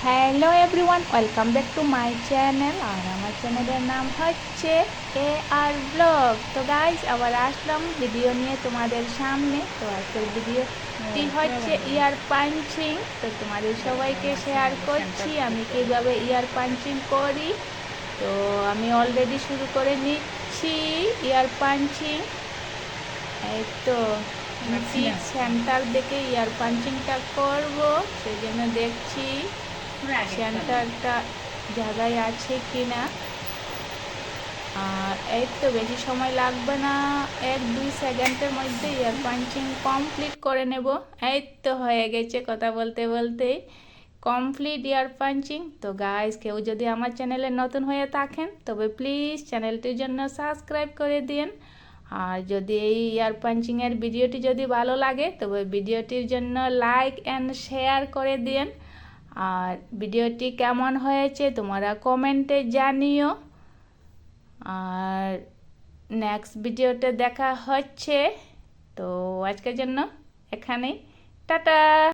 Hello everyone, welcome back to my channel. আর আমার চ্যানেলের নাম হচ্ছে AR ব্লগ। তো গাইজ আবার আসলাম ভিডিও নিয়ে তোমাদের সামনে। তো আজকের ভিডিওটি হচ্ছে ইয়ার পাঞ্চিং। তো তোমাদের সবাইকে শেয়ার করছি আমি কীভাবে ইয়ার পাঞ্চিং করি। তো আমি অলরেডি শুরু করে নিচ্ছি ইয়ার পাঞ্চিং। এই তো ঠিক সেন্টার দেখে ইয়ার পাঞ্চিংটা করব, সেই জন্য দেখছি সেন্টারটা জায়গায় আছে কিনা। আর এই তো বেশি সময় লাগবে না, 1-2 সেকেন্ডের মধ্যে ইয়ার পাঞ্চিং কমপ্লিট করে নেব। এই তো হয়ে গেছে কথা বলতে বলতেই কমপ্লিট ইয়ার পাঞ্চিং। তো গাইস, কেউ যদি আমার চ্যানেলে নতুন হয়ে থাকেন তবে প্লিজ চ্যানেলটির জন্য সাবস্ক্রাইব করে দিন। আর যদি এই ইয়ার পাঞ্চিংয়ের ভিডিওটি যদি ভালো লাগে তবে ভিডিওটির জন্য লাইক অ্যান্ড শেয়ার করে দিন। আর ভিডিওটি কেমন হয়েছে তোমরা কমেন্টে জানিও। আর নেক্সট ভিডিওতে দেখা হচ্ছে। তো আজকের জন্য এখানেই, টাটা।